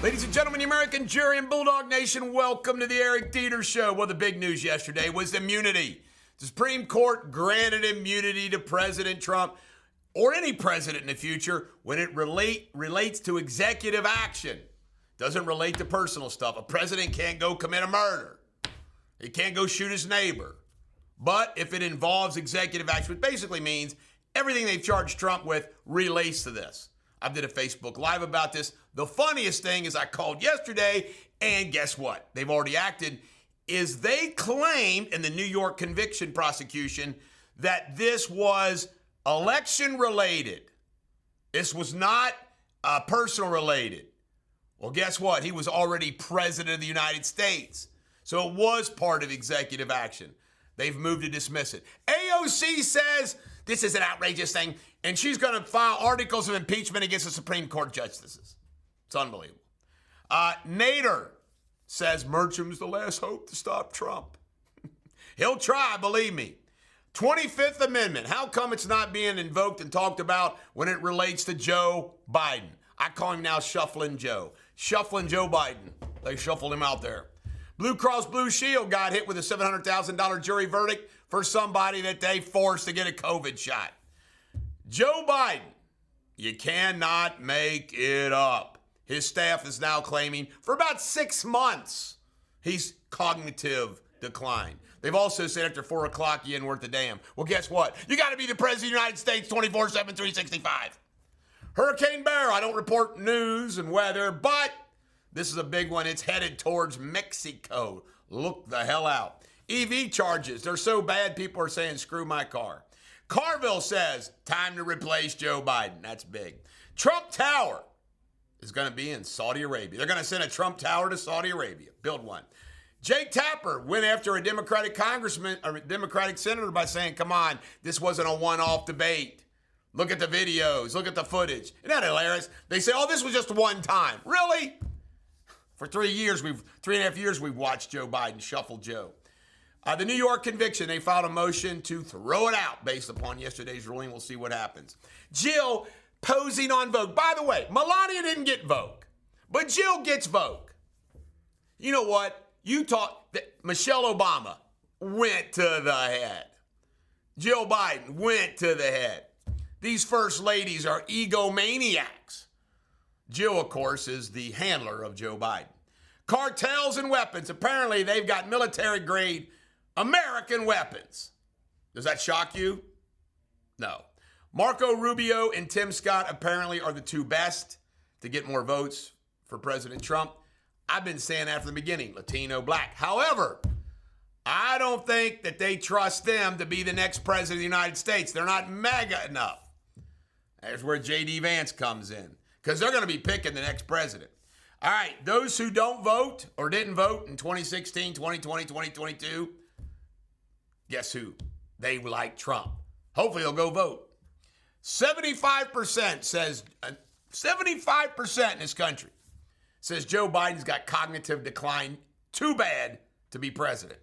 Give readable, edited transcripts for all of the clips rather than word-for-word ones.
Ladies and gentlemen, the American jury and Bulldog Nation, welcome to the Eric Deters Show. Well, the big news yesterday was immunity. The Supreme Court granted immunity to President Trump or any president in the future when it relates to executive action. Doesn't relate to personal stuff. A president can't go commit a murder. He can't go shoot his neighbor. But if it involves executive action, which basically means everything they've charged Trump with relates to this. I did a Facebook Live about this. The funniest thing is I called yesterday, and guess what? They've already acted, is they claimed in the New York conviction prosecution that this was election-related. This was not personal related. Well, guess what? He was already president of the United States. So it was part of executive action. They've moved to dismiss it. AOC says this is an outrageous thing, and she's going to file articles of impeachment against the Supreme Court justices. It's unbelievable. Nader says Mercham's the last hope to stop Trump. He'll try, believe me. 25th Amendment. How come it's not being invoked and talked about when it relates to Joe Biden? I call him now Shuffling Joe. Shuffling Joe Biden. They shuffled him out there. Blue Cross Blue Shield got hit with a $700,000 jury verdict for somebody that they forced to get a COVID shot. Joe Biden, you cannot make it up. His staff is now claiming for about 6 months he's cognitive decline. They've also said after 4 o'clock he ain't worth a damn. Well, guess what? You got to be the president of the United States 24/7, 365. Hurricane Bear, I don't report news and weather, but this is a big one. It's headed towards Mexico. Look the hell out. EV charges, they're so bad, people are saying, screw my car. Carville says, time to replace Joe Biden. That's big. Trump Tower is going to be in Saudi Arabia. They're going to send a Trump Tower to Saudi Arabia. Build one. Jake Tapper went after a Democratic congressman, or a Democratic senator, by saying, come on, this wasn't a one-off debate. Look at the videos. Look at the footage. Isn't that hilarious? They say, oh, this was just one time. Really? For 3.5 years, we've watched Joe Biden shuffle Joe. The New York conviction, they filed a motion to throw it out based upon yesterday's ruling. We'll see what happens. Jill posing on Vogue. By the way, Melania didn't get Vogue, but Jill gets Vogue. You know what? You taught that Michelle Obama went to the head. Jill Biden went to the head. These first ladies are egomaniacs. Jill, of course, is the handler of Joe Biden. Cartels and weapons. Apparently, they've got military-grade American weapons. Does that shock you? No. Marco Rubio and Tim Scott apparently are the two best to get more votes for President Trump. I've been saying that from the beginning, Latino, black. However, I don't think that they trust them to be the next president of the United States. They're not mega enough. That's where J.D. Vance comes in, because they're going to be picking the next president. All right, those who don't vote or didn't vote in 2016, 2020, 2022, guess who? They like Trump. Hopefully they'll go vote. 75% says, 75% in this country says Joe Biden's got cognitive decline, too bad to be president.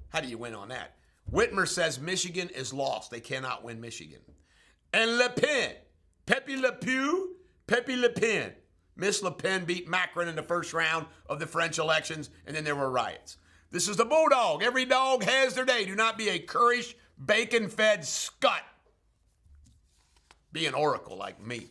How do you win on that? Whitmer says Michigan is lost. They cannot win Michigan. And Le Pen, Pepe Le Pen. Miss Le Pen beat Macron in the first round of the French elections, and then there were riots. This is the Bulldog. Every dog has their day. Do not be a currish, bacon-fed scut. Be an oracle like me.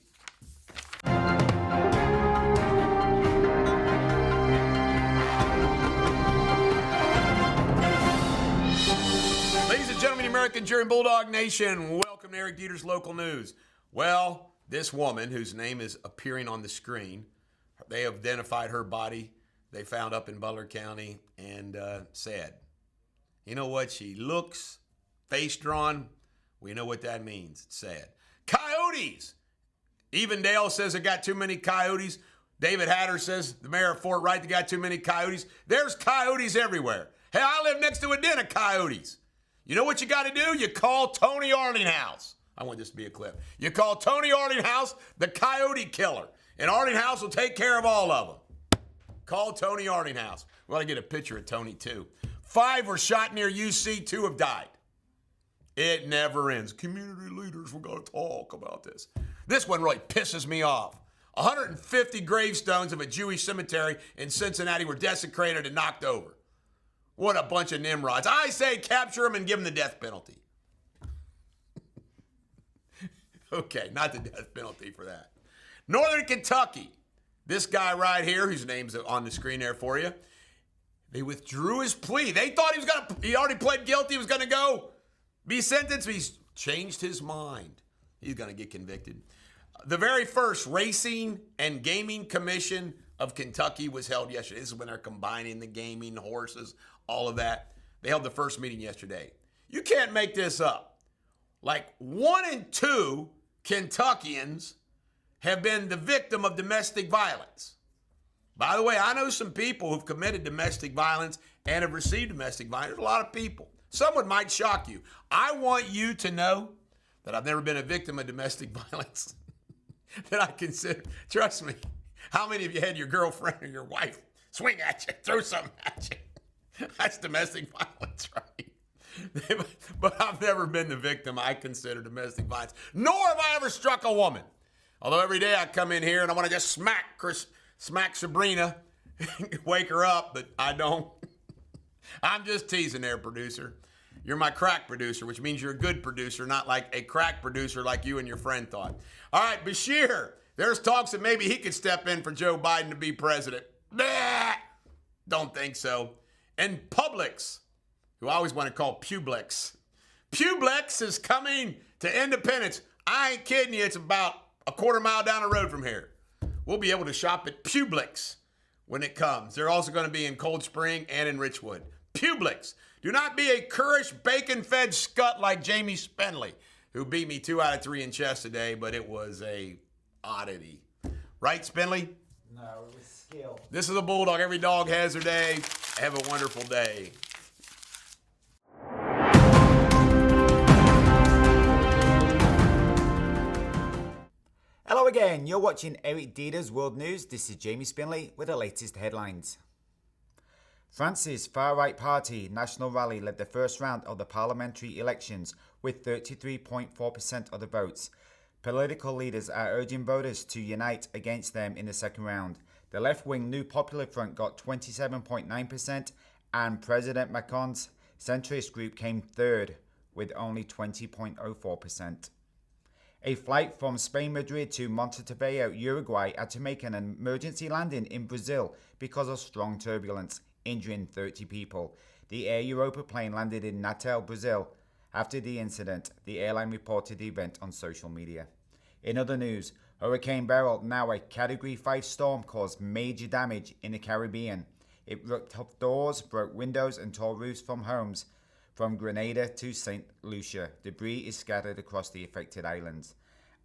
Ladies and gentlemen, American jury and Bulldog Nation, welcome to Eric Deters Local News. Well, this woman, whose name is appearing on the screen, they identified her body. They found up in Butler County, and sad. You know what? She looks face drawn. We know what that means. It's sad. Coyotes. Evendale says it got too many coyotes. David Hatter says, the mayor of Fort Wright, they got too many coyotes. There's coyotes everywhere. Hey, I live next to a den of coyotes. You know what you got to do? You call Tony Arlinghouse. I want this to be a clip. You call Tony Arlinghouse the coyote killer, and Arlinghouse will take care of all of them. Call Tony Arlinghouse. We want to get a picture of Tony, too. 5 were shot near UC. 2 have died. It never ends. Community leaders, we're going to talk about this. This one really pisses me off. 150 gravestones of a Jewish cemetery in Cincinnati were desecrated and knocked over. What a bunch of Nimrods. I say capture them and give them the death penalty. Okay, not the death penalty for that. Northern Kentucky. This guy right here, whose name's on the screen there for you, they withdrew his plea. They thought he already pled guilty, he was going to go be sentenced. He's changed his mind. He's going to get convicted. The very first Racing and Gaming Commission of Kentucky was held yesterday. This is when they're combining the gaming, horses, all of that. They held the first meeting yesterday. You can't make this up. Like 1 in 2 Kentuckians have been the victim of domestic violence. By the way, I know some people who've committed domestic violence and have received domestic violence. There's a lot of people. Someone might shock you. I want you to know that I've never been a victim of domestic violence. That I consider, trust me, how many of you had your girlfriend or your wife swing at you, throw something at you? That's domestic violence, right? But I've never been the victim I consider domestic violence, nor have I ever struck a woman. Although every day I come in here and I want to just smack Sabrina, wake her up, but I don't. I'm just teasing there, producer. You're my crack producer, which means you're a good producer, not like a crack producer like you and your friend thought. All right, Bashir, there's talks that maybe he could step in for Joe Biden to be president. Bah! Don't think so. And Publix, who I always want to call Publix. Publix is coming to Independence. I ain't kidding you. It's about a quarter mile down the road from here. We'll be able to shop at Publix when it comes. They're also going to be in Cold Spring and in Richwood. Publix. Do not be a currish, bacon-fed scut like Jamie Spindley, who beat me 2 out of 3 in chess today, but it was a oddity. Right, Spindley? No, it was skill. This is a Bulldog. Every dog has their day. Have a wonderful day. Hello again. You're watching Eric Deters World News. This is Jamie Spindley with the latest headlines. France's far-right party National Rally led the first round of the parliamentary elections with 33.4% of the votes. Political leaders are urging voters to unite against them in the second round. The left-wing New Popular Front got 27.9% and President Macron's centrist group came third with only 20.04%. A flight from Spain Madrid to Montevideo, Uruguay had to make an emergency landing in Brazil because of strong turbulence, injuring 30 people. The Air Europa plane landed in Natal, Brazil. After the incident, the airline reported the event on social media. In other news, Hurricane Beryl, now a Category 5 storm, caused major damage in the Caribbean. It ripped off doors, broke windows and tore roofs from homes. From Grenada to St. Lucia, debris is scattered across the affected islands.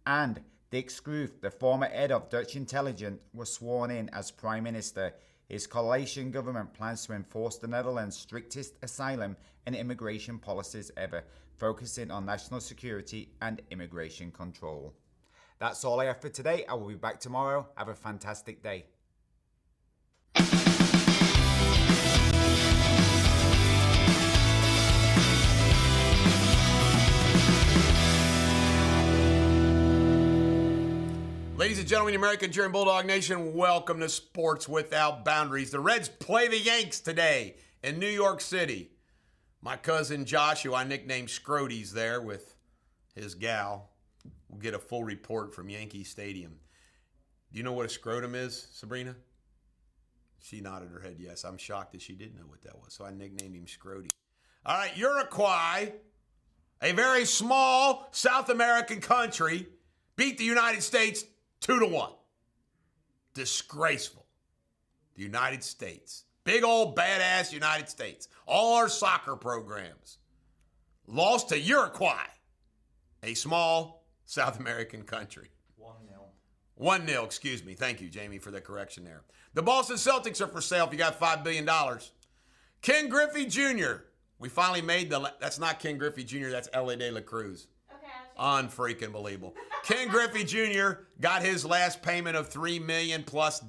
And Dick Scrooge, the former head of Dutch intelligence, was sworn in as Prime Minister. His coalition government plans to enforce the Netherlands' strictest asylum and immigration policies ever, focusing on national security and immigration control. That's all I have for today. I will be back tomorrow. Have a fantastic day. Ladies and gentlemen, American cheering Bulldog Nation, welcome to Sports Without Boundaries. The Reds play the Yanks today in New York City. My cousin Josh, who I nicknamed Scroties there with his gal, will get a full report from Yankee Stadium. Do you know what a scrotum is, Sabrina? She nodded her head yes. I'm shocked that she didn't know what that was, so I nicknamed him Scroty. All right, Uruguay, a very small South American country, beat the United States 2-1. Disgraceful. The United States. Big old badass United States. All our soccer programs. Lost to Uruguay, a small South American country. 1-0. 1-0, excuse me. Thank you, Jamie, for the correction there. The Boston Celtics are for sale if you got $5 billion. Ken Griffey Jr. We finally made that's not Ken Griffey Jr., that's L.A. De La Cruz. Unfreaking believable. Ken Griffey Jr. got his last payment of $3 million plus.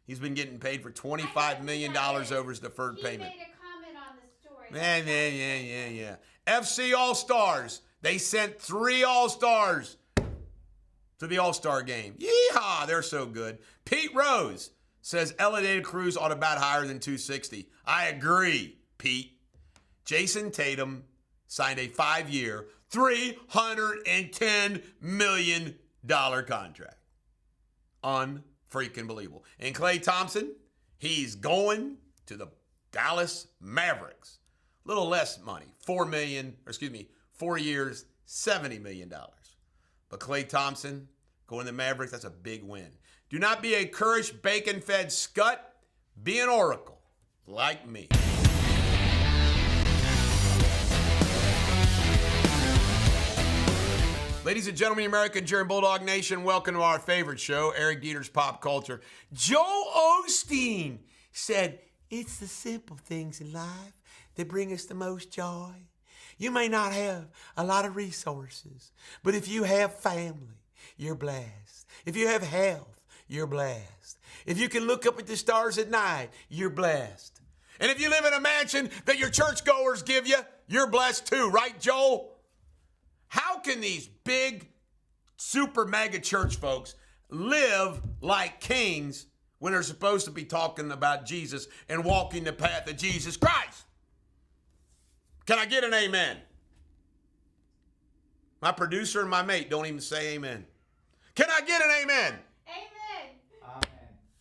He's been getting paid for $25 million over his deferred payment. He made a comment on the story. Yeah. FC All-Stars. They sent 3 All-Stars to the All-Star game. Yeehaw, they're so good. Pete Rose says Ella De La Cruz ought to bat higher than 260. I agree, Pete. Jason Tatum signed a 5-year, $310 million contract. Unfreaking believable. And Klay Thompson, he's going to the Dallas Mavericks. A little less money, 4 years, $70 million. But Klay Thompson going to the Mavericks, that's a big win. Do not be a Kirsch bacon-fed scut. Be an oracle like me. Ladies and gentlemen, American German Bulldog Nation, welcome to our favorite show, Eric Deters Pop Culture. Joel Osteen said, "It's the simple things in life that bring us the most joy. You may not have a lot of resources, but if you have family, you're blessed. If you have health, you're blessed. If you can look up at the stars at night, you're blessed. And if you live in a mansion that your churchgoers give you, you're blessed too, right, Joel?" How can these big, super mega church folks live like kings when they're supposed to be talking about Jesus and walking the path of Jesus Christ? Can I get an amen? My producer and my mate don't even say amen. Can I get an amen? Amen. Amen.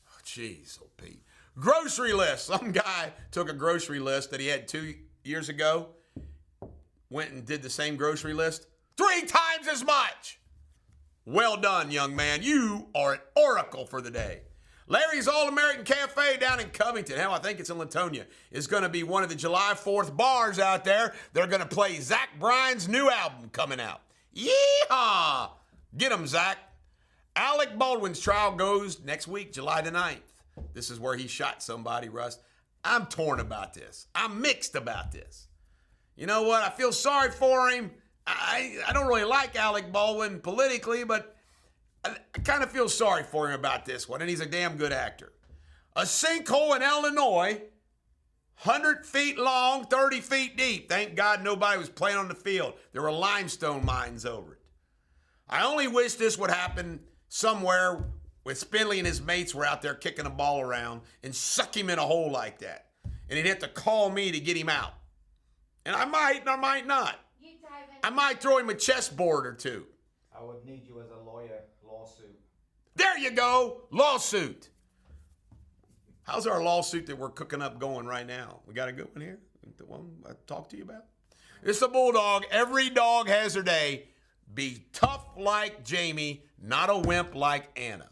Oh, jeez, oh Pete. Grocery list. Some guy took a grocery list that he had 2 years ago, went and did the same grocery list 3 times as much. Well done, young man. You are an oracle for the day. Larry's All-American Cafe down in Covington, hell, I think it's in Latonia, is going to be one of the July 4th bars out there. They're going to play Zach Bryan's new album coming out. Yeehaw! Get him, Zach. Alec Baldwin's trial goes next week, July the 9th. This is where he shot somebody, Russ. I'm torn about this. I'm mixed about this. You know what? I feel sorry for him. I don't really like Alec Baldwin politically, but I kind of feel sorry for him about this one, and he's a damn good actor. A sinkhole in Illinois, 100 feet long, 30 feet deep. Thank God nobody was playing on the field. There were limestone mines over it. I only wish this would happen somewhere where Spindley and his mates were out there kicking a ball around and suck him in a hole like that. And he'd have to call me to get him out. And I might not. I might throw him a chessboard or two. I would need you as a lawsuit. There you go, lawsuit. How's our lawsuit that we're cooking up going right now? We got a good one here, the one I talked to you about. It's the Bulldog. Every dog has their day. Be tough like Jamie, not a wimp like Anna.